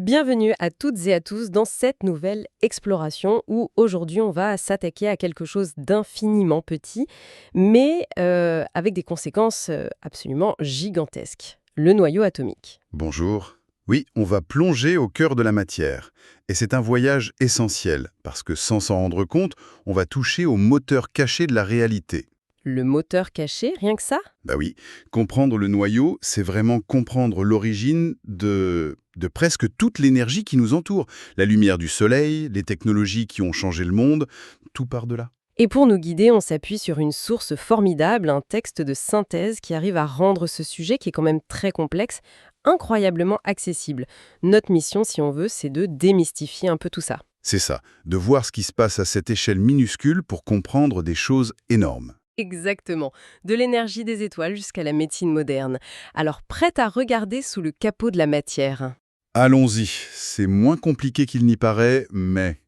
Bienvenue à toutes et à tous dans cette nouvelle exploration où aujourd'hui on va s'attaquer à quelque chose d'infiniment petit, mais avec des conséquences absolument gigantesques. Le noyau atomique. Bonjour. Oui, on va plonger au cœur de la matière. Et c'est un voyage essentiel, parce que sans s'en rendre compte, on va toucher au moteur caché de la réalité. Le moteur caché, rien que ça? Bah oui, comprendre le noyau, c'est vraiment comprendre l'origine de presque toute l'énergie qui nous entoure. La lumière du soleil, les technologies qui ont changé le monde, tout part de là. Et pour nous guider, on s'appuie sur une source formidable, un texte de synthèse qui arrive à rendre ce sujet, qui est quand même très complexe, incroyablement accessible. Notre mission, si on veut, c'est de démystifier un peu tout ça. C'est ça, de voir ce qui se passe à cette échelle minuscule pour comprendre des choses énormes. Exactement. De l'énergie des étoiles jusqu'à la médecine moderne. Alors, prête à regarder sous le capot de la matière. Allons-y, c'est moins compliqué qu'il n'y paraît, mais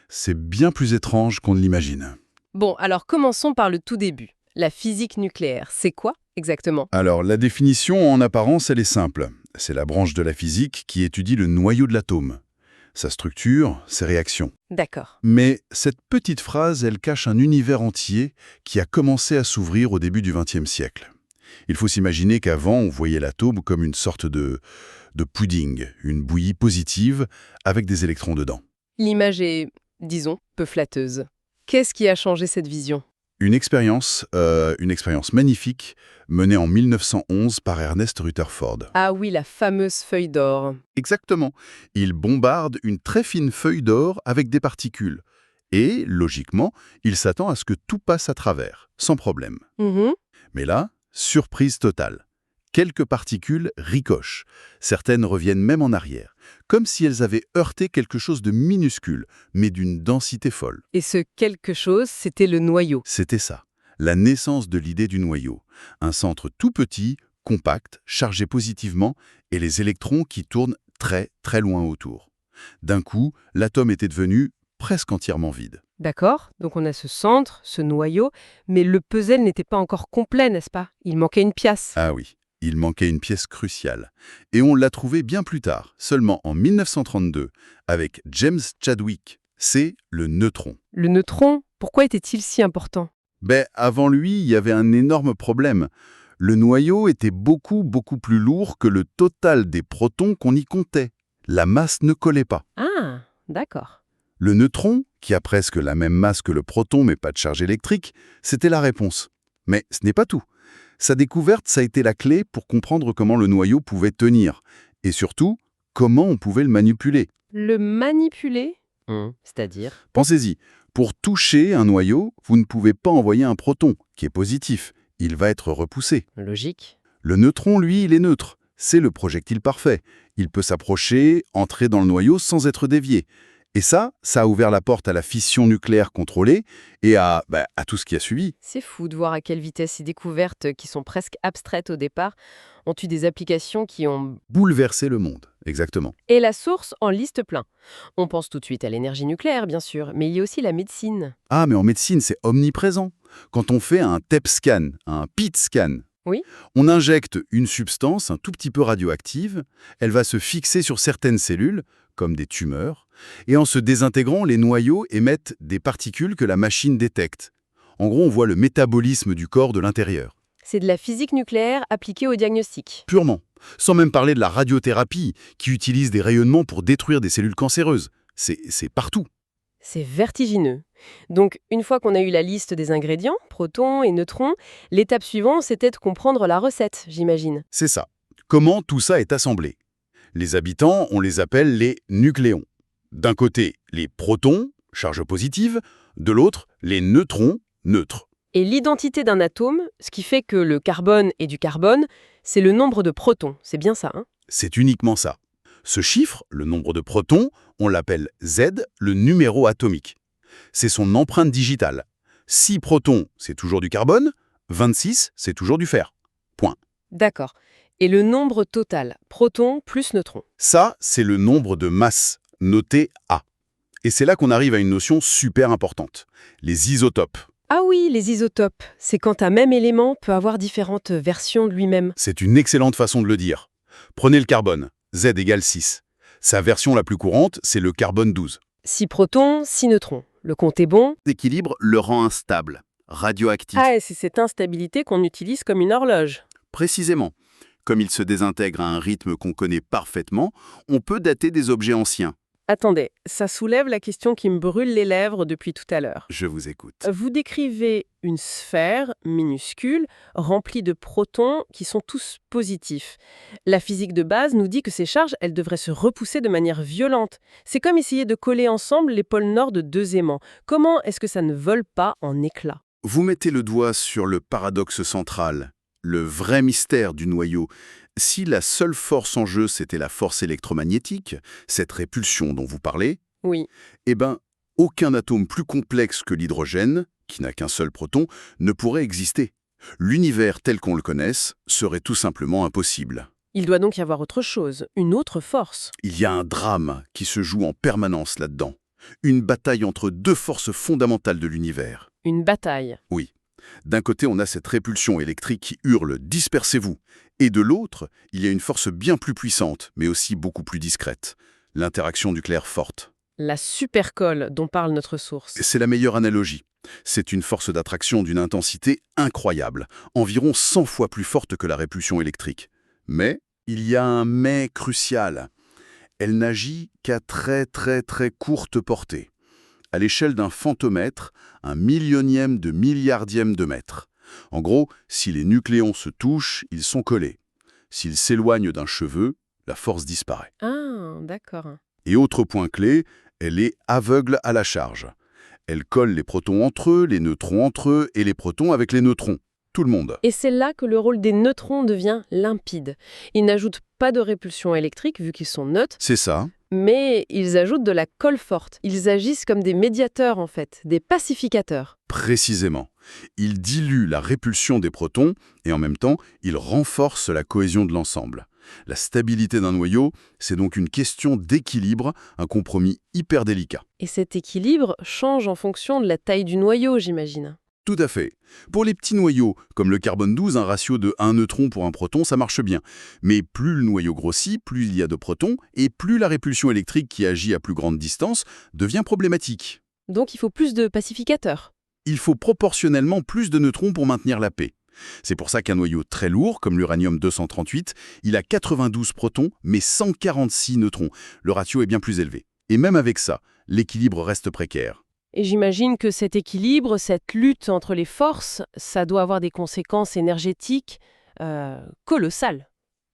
c'est bien plus étrange qu'on ne l'imagine. Bon, alors commençons par le tout début. La physique nucléaire, c'est quoi exactement? Alors, la définition, en apparence, elle est simple. C'est la branche de la physique qui étudie le noyau de l'atome, sa structure, ses réactions. D'accord. Mais cette petite phrase, elle cache un univers entier qui a commencé à s'ouvrir au début du XXe siècle. Il faut s'imaginer qu'avant, on voyait l'atome comme une sorte de pudding, une bouillie positive avec des électrons dedans. L'image est, disons, peu flatteuse. Qu'est-ce qui a changé cette vision? Une expérience magnifique menée en 1911 par Ernest Rutherford. Ah oui, la fameuse feuille d'or. Exactement. Il bombarde une très fine feuille d'or avec des particules. Et, logiquement, il s'attend à ce que tout passe à travers, sans problème. Mhm. Mais là, surprise totale. Quelques particules ricochent. Certaines reviennent même en arrière, comme si elles avaient heurté quelque chose de minuscule, mais d'une densité folle. Et ce quelque chose, c'était le noyau. C'était ça, la naissance de l'idée du noyau. Un centre tout petit, compact, chargé positivement, et les électrons qui tournent très, très loin autour. D'un coup, l'atome était devenu presque entièrement vide. D'accord, donc on a ce centre, ce noyau, mais le puzzle n'était pas encore complet, n'est-ce pas? Il manquait une pièce. Ah oui, il manquait une pièce cruciale. Et on l'a trouvée bien plus tard, seulement en 1932, avec James Chadwick. C'est le neutron. Le neutron, pourquoi était-il si important? Avant lui, il y avait un énorme problème. Le noyau était beaucoup, beaucoup plus lourd que le total des protons qu'on y comptait. La masse ne collait pas. Ah, d'accord. Le neutron, qui a presque la même masse que le proton mais pas de charge électrique, c'était la réponse. Mais ce n'est pas tout. Sa découverte, ça a été la clé pour comprendre comment le noyau pouvait tenir. Et surtout, comment on pouvait le manipuler. Le manipuler? C'est-à-dire? Pensez-y, pour toucher un noyau, vous ne pouvez pas envoyer un proton, qui est positif. Il va être repoussé. Logique. Le neutron, lui, il est neutre. C'est le projectile parfait. Il peut s'approcher, entrer dans le noyau sans être dévié. Et ça a ouvert la porte à la fission nucléaire contrôlée et à tout ce qui a suivi. C'est fou de voir à quelle vitesse ces découvertes, qui sont presque abstraites au départ, ont eu des applications qui ont... Bouleverser le monde, exactement. Et la source en liste plein. On pense tout de suite à l'énergie nucléaire, bien sûr, mais il y a aussi la médecine. Ah, mais en médecine, c'est omniprésent. Quand on fait un TEP scan, un PET scan, Oui. on injecte une substance un tout petit peu radioactive, elle va se fixer sur certaines cellules, comme des tumeurs, et en se désintégrant, les noyaux émettent des particules que la machine détecte. En gros, on voit le métabolisme du corps de l'intérieur. C'est de la physique nucléaire appliquée au diagnostic. Purement. Sans même parler de la radiothérapie, qui utilise des rayonnements pour détruire des cellules cancéreuses. C'est partout. C'est vertigineux. Donc, une fois qu'on a eu la liste des ingrédients, protons et neutrons, l'étape suivante, c'était de comprendre la recette, j'imagine. C'est ça. Comment tout ça est assemblé? Les habitants, on les appelle les nucléons. D'un côté, les protons, charge positive, de l'autre, les neutrons, neutres. Et l'identité d'un atome, ce qui fait que le carbone est du carbone, c'est le nombre de protons. C'est bien ça, hein? C'est uniquement ça. Ce chiffre, le nombre de protons, on l'appelle Z, le numéro atomique. C'est son empreinte digitale. 6 protons, c'est toujours du carbone, 26, c'est toujours du fer. Point. D'accord. Et le nombre total, protons plus neutrons. Ça, c'est le nombre de masses, noté A. Et c'est là qu'on arrive à une notion super importante, les isotopes. Ah oui, les isotopes. C'est quand un même élément peut avoir différentes versions de lui-même. C'est une excellente façon de le dire. Prenez le carbone, Z égale 6. Sa version la plus courante, c'est le carbone 12. 6 protons, 6 neutrons. Le compte est bon. L'équilibre le rend instable, radioactif. Ah, et c'est cette instabilité qu'on utilise comme une horloge. Précisément. Comme il se désintègre à un rythme qu'on connaît parfaitement, on peut dater des objets anciens. Attendez, ça soulève la question qui me brûle les lèvres depuis tout à l'heure. Je vous écoute. Vous décrivez une sphère minuscule remplie de protons qui sont tous positifs. La physique de base nous dit que ces charges, elles devraient se repousser de manière violente. C'est comme essayer de coller ensemble les pôles nord de deux aimants. Comment est-ce que ça ne vole pas en éclats? Vous mettez le doigt sur le paradoxe central, le vrai mystère du noyau. Si la seule force en jeu, c'était la force électromagnétique, cette répulsion dont vous parlez, Oui. eh ben, aucun atome plus complexe que l'hydrogène, qui n'a qu'un seul proton, ne pourrait exister. L'univers tel qu'on le connaisse serait tout simplement impossible. Il doit donc y avoir autre chose, une autre force. Il y a un drame qui se joue en permanence là-dedans. Une bataille entre deux forces fondamentales de l'univers. Une bataille. Oui. D'un côté, on a cette répulsion électrique qui hurle « dispersez-vous » et de l'autre, il y a une force bien plus puissante, mais aussi beaucoup plus discrète, l'interaction nucléaire forte. La supercolle dont parle notre source. C'est la meilleure analogie. C'est une force d'attraction d'une intensité incroyable, environ 100 fois plus forte que la répulsion électrique. Mais il y a un mais crucial. Elle n'agit qu'à très courte portée. À l'échelle d'un fantomètre, un millionième de milliardième de mètre. En gros, si les nucléons se touchent, ils sont collés. S'ils s'éloignent d'un cheveu, la force disparaît. Ah, d'accord. Et autre point clé, elle est aveugle à la charge. Elle colle les protons entre eux, les neutrons entre eux et les protons avec les neutrons. Tout le monde. Et c'est là que le rôle des neutrons devient limpide. Ils n'ajoutent pas de répulsion électrique vu qu'ils sont neutres, C'est ça. mais ils ajoutent de la colle forte. Ils agissent comme des médiateurs en fait, des pacificateurs. Précisément. Il dilue la répulsion des protons et en même temps, il renforce la cohésion de l'ensemble. La stabilité d'un noyau, c'est donc une question d'équilibre, un compromis hyper délicat. Et cet équilibre change en fonction de la taille du noyau, j'imagine. Tout à fait. Pour les petits noyaux, comme le carbone 12, un ratio de 1 neutron pour un proton, ça marche bien. Mais plus le noyau grossit, plus il y a de protons, et plus la répulsion électrique qui agit à plus grande distance devient problématique. Donc il faut plus de pacificateurs. Il faut proportionnellement plus de neutrons pour maintenir la paix. C'est pour ça qu'un noyau très lourd, comme l'uranium-238, il a 92 protons, mais 146 neutrons. Le ratio est bien plus élevé. Et même avec ça, l'équilibre reste précaire. Et j'imagine que cet équilibre, cette lutte entre les forces, ça doit avoir des conséquences énergétiques colossales.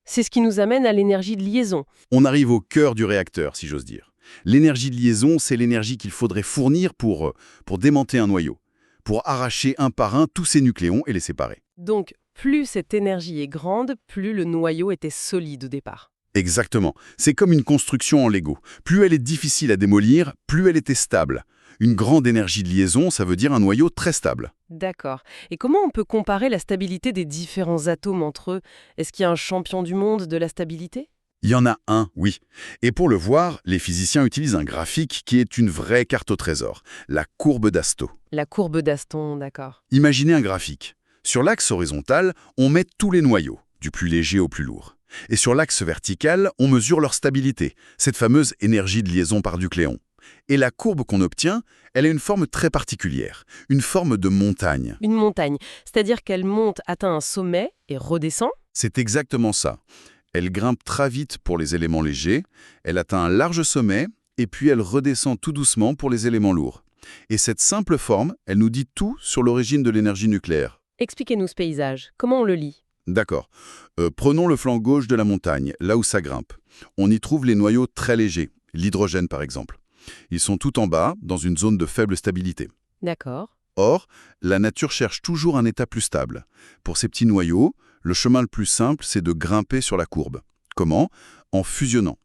C'est ce qui nous amène à l'énergie de liaison. On arrive au cœur du réacteur, si j'ose dire. L'énergie de liaison, c'est l'énergie qu'il faudrait fournir pour démonter un noyau, pour arracher un par un tous ces nucléons et les séparer. Donc, plus cette énergie est grande, plus le noyau était solide au départ. Exactement. C'est comme une construction en Lego. Plus elle est difficile à démolir, plus elle était stable. Une grande énergie de liaison, ça veut dire un noyau très stable. D'accord. Et comment on peut comparer la stabilité des différents atomes entre eux? Est-ce qu'il y a un champion du monde de la stabilité? Il y en a un, oui. Et pour le voir, les physiciens utilisent un graphique qui est une vraie carte au trésor, la courbe d'Asto. La courbe d'Aston, d'accord. Imaginez un graphique. Sur l'axe horizontal, on met tous les noyaux, du plus léger au plus lourd. Et sur l'axe vertical, on mesure leur stabilité, cette fameuse énergie de liaison par nucléon. Et la courbe qu'on obtient, elle a une forme très particulière, une forme de montagne. Une montagne, c'est-à-dire qu'elle monte, atteint un sommet et redescend? C'est exactement ça. Elle grimpe très vite pour les éléments légers, elle atteint un large sommet, et puis elle redescend tout doucement pour les éléments lourds. Et cette simple forme, elle nous dit tout sur l'origine de l'énergie nucléaire. Expliquez-nous ce paysage. Comment on le lit? D'accord. Prenons le flanc gauche de la montagne, là où ça grimpe. On y trouve les noyaux très légers, l'hydrogène par exemple. Ils sont tout en bas, dans une zone de faible stabilité. D'accord. Or, la nature cherche toujours un état plus stable. Pour ces petits noyaux, le chemin le plus simple, c'est de grimper sur la courbe. Comment? En fusionnant.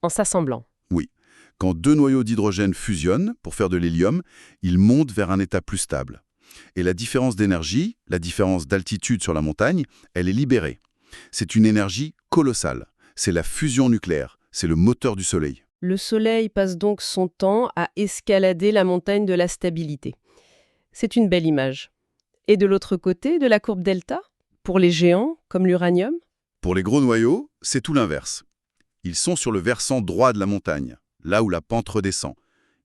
En s'assemblant. Oui. Quand deux noyaux d'hydrogène fusionnent pour faire de l'hélium, ils montent vers un état plus stable. Et la différence d'énergie, la différence d'altitude sur la montagne, elle est libérée. C'est une énergie colossale. C'est la fusion nucléaire. C'est le moteur du Soleil. Le Soleil passe donc son temps à escalader la montagne de la stabilité. C'est une belle image. Et de l'autre côté de la courbe delta? Pour les géants, comme l'uranium? Pour les gros noyaux, c'est tout l'inverse. Ils sont sur le versant droit de la montagne, là où la pente redescend.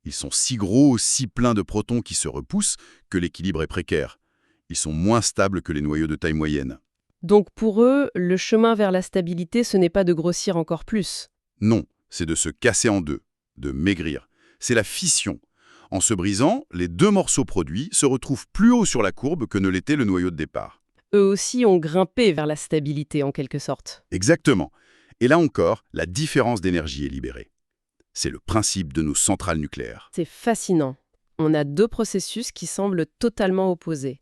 Ils sont si gros, si pleins de protons qui se repoussent que l'équilibre est précaire. Ils sont moins stables que les noyaux de taille moyenne. Donc pour eux, le chemin vers la stabilité, ce n'est pas de grossir encore plus. Non, c'est de se casser en deux, de maigrir. C'est la fission. En se brisant, les deux morceaux produits se retrouvent plus haut sur la courbe que ne l'était le noyau de départ. Eux aussi ont grimpé vers la stabilité en quelque sorte. Exactement. Et là encore, la différence d'énergie est libérée. C'est le principe de nos centrales nucléaires. C'est fascinant. On a deux processus qui semblent totalement opposés.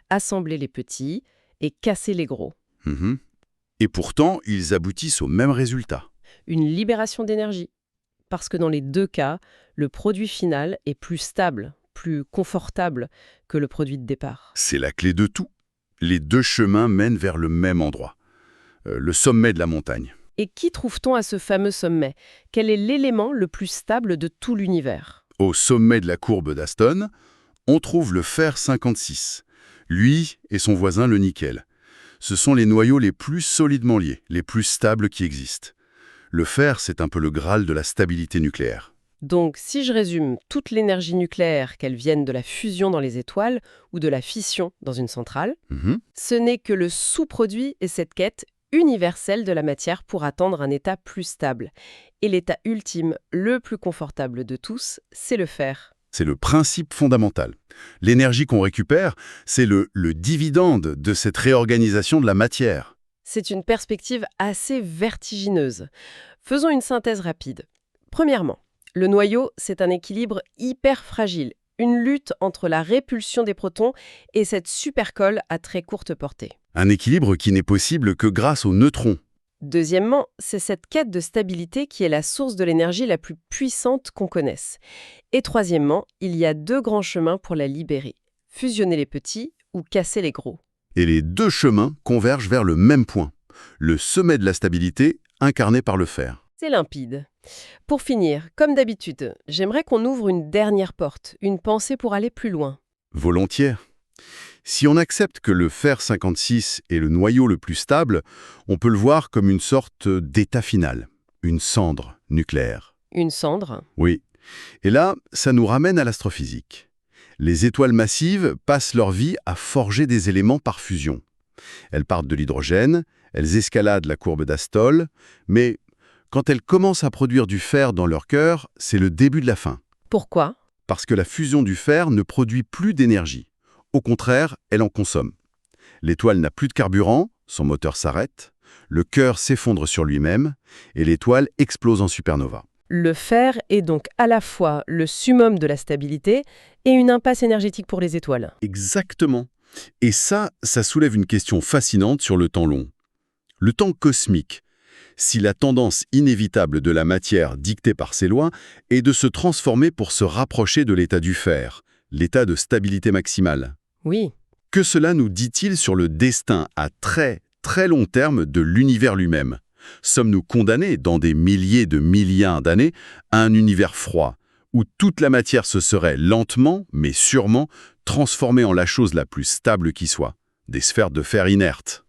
Assembler les petits et casser les gros. Mhm. Et pourtant, ils aboutissent au même résultat. Une libération d'énergie. Parce que dans les deux cas, le produit final est plus stable, plus confortable que le produit de départ. C'est la clé de tout. Les deux chemins mènent vers le même endroit. Le sommet de la montagne. Et qui trouve-t-on à ce fameux sommet? Quel est l'élément le plus stable de tout l'univers? Au sommet de la courbe d'Aston, on trouve le fer 56. Lui et son voisin le nickel. Ce sont les noyaux les plus solidement liés, les plus stables qui existent. Le fer, c'est un peu le Graal de la stabilité nucléaire. Donc, si je résume toute l'énergie nucléaire, qu'elle vienne de la fusion dans les étoiles ou de la fission dans une centrale, ce n'est que le sous-produit et cette quête universelle de la matière pour atteindre un état plus stable. Et l'état ultime, le plus confortable de tous, c'est le fer. C'est le principe fondamental. L'énergie qu'on récupère, c'est le dividende de cette réorganisation de la matière. C'est une perspective assez vertigineuse. Faisons une synthèse rapide. Premièrement, le noyau, c'est un équilibre hyper fragile, une lutte entre la répulsion des protons et cette supercolle à très courte portée. Un équilibre qui n'est possible que grâce aux neutrons. Deuxièmement, c'est cette quête de stabilité qui est la source de l'énergie la plus puissante qu'on connaisse. Et troisièmement, il y a deux grands chemins pour la libérer. Fusionner les petits ou casser les gros. Et les deux chemins convergent vers le même point, le sommet de la stabilité incarné par le fer. C'est limpide. Pour finir, comme d'habitude, j'aimerais qu'on ouvre une dernière porte, une pensée pour aller plus loin. Volontiers. Si on accepte que le fer 56 est le noyau le plus stable, on peut le voir comme une sorte d'état final, une cendre nucléaire. Une cendre? Oui. Et là, ça nous ramène à l'astrophysique. Les étoiles massives passent leur vie à forger des éléments par fusion. Elles partent de l'hydrogène, elles escaladent la courbe d'Astol, mais quand elles commencent à produire du fer dans leur cœur, c'est le début de la fin. Pourquoi? Parce que la fusion du fer ne produit plus d'énergie. Au contraire, elle en consomme. L'étoile n'a plus de carburant, son moteur s'arrête, le cœur s'effondre sur lui-même et l'étoile explose en supernova. Le fer est donc à la fois le summum de la stabilité et une impasse énergétique pour les étoiles. Exactement. Et ça soulève une question fascinante sur le temps long. Le temps cosmique. Si la tendance inévitable de la matière dictée par ses lois est de se transformer pour se rapprocher de l'état du fer, l'état de stabilité maximale. Oui. Que cela nous dit-il sur le destin à très, très long terme de l'univers lui-même? Sommes-nous condamnés, dans des milliers de milliards d'années, à un univers froid, où toute la matière se serait lentement, mais sûrement, transformée en la chose la plus stable qui soit, des sphères de fer inertes?